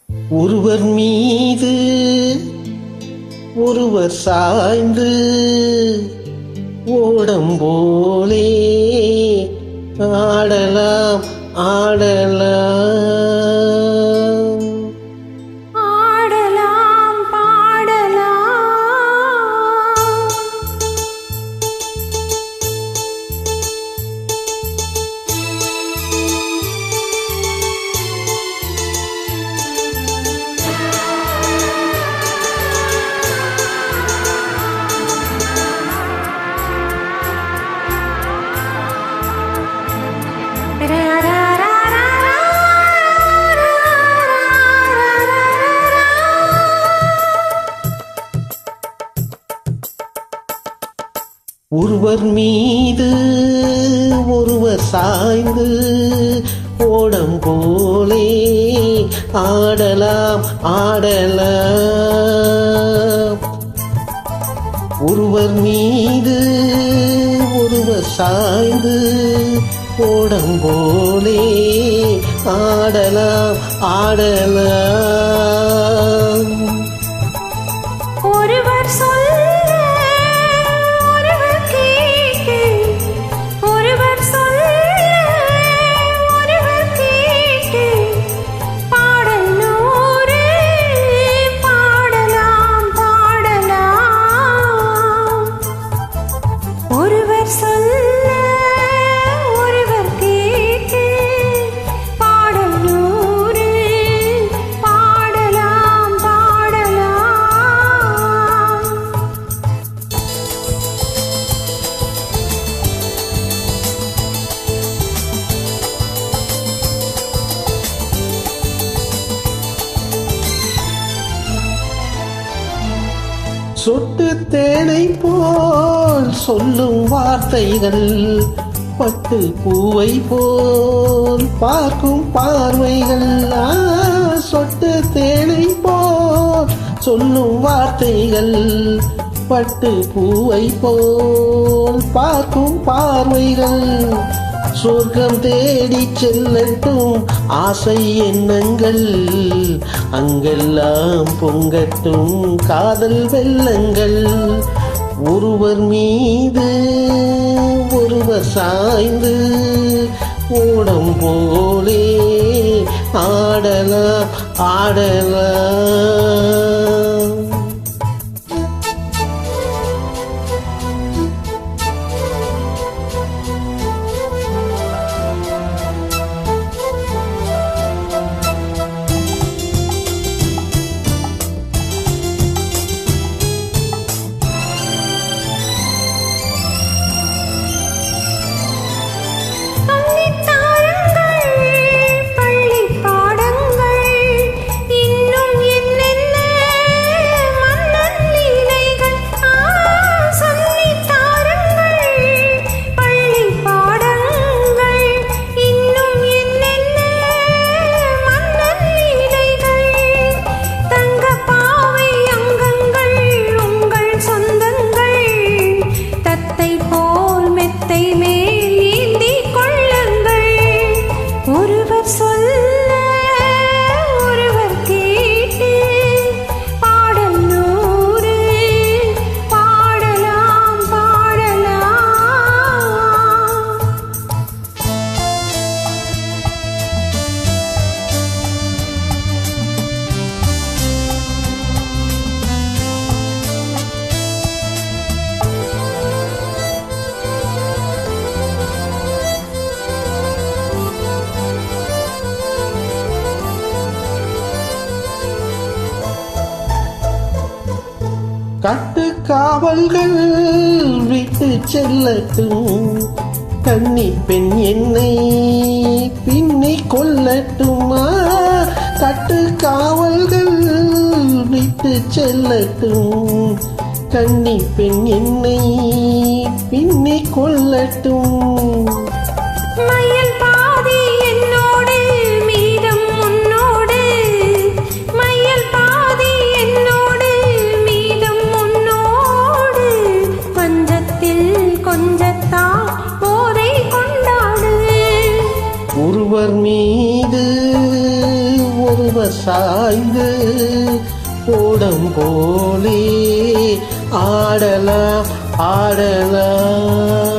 ஒருவர் மீது ஒருவர் சாய்ந்து ஓடம் போலே ஆடலாம் ஆடலாம். ஒருவர் மீது ஒருவர் சாய்ந்து ஓடம் போலே ஆடலாம் ஆடலாம். ஒருவர் மீது ஒருவர் சாய்ந்து ஓடம் போலே ஆடலாம் ஆடலாம். ஒருவர் சொல்ல ஒருவர் கேட்டு, ஒருவர் சொல்ல ஒருவர் கேட்டு, பாடல் நூறு பாடலாம் பாடலாம். ஒருவர் சொல்ல ஒருவர் கேட்டு, பாடல் நூறு பாடலாம் பாடலாம். சொட்டு தேனை போல் சொல்லும் வார்த்தைகள், பட்டு பூவை போல் பார்க்கும் பார்வைகள். சொட்டு தேனை போல் சொல்லும் வார்த்தைகள், பட்டு பூவை போல் பார்க்கும் பார்வைகள். சொர்க்கம் தேடி செல்லட்டும் ஆசை எண்ணங்கள், அங்கெல்லாம் பொங்கட்டும் காதல் வெள்ளங்கள். ஒருவர் மீது ஒருவர் சாய்ந்து ஓடம் போலே ஆடலாம் ஆடலாம். கட்டு காவல்கள் விட்டு செல்லட்டும், கன்னி பெண் என்னை பின்னி கொள்ளட்டுமா. கட்டு காவல்கள் விட்டு செல்லட்டும், கன்னி பெண் என்னை பின்னி கொள்ளட்டும். மயில் பாதி என்னோடு மீதம் உன்னோடு, மயில் பாதி என்னோடு மீதம் உன்னோடு. பஞ்சத்தில் கொஞ்சத்தா போதை கொண்டாடு. ஒருவர் மீது ஒரு ஒருவர் சாய்ந்து ஓடம் போலே ஆடலாம் ஆடலாம்.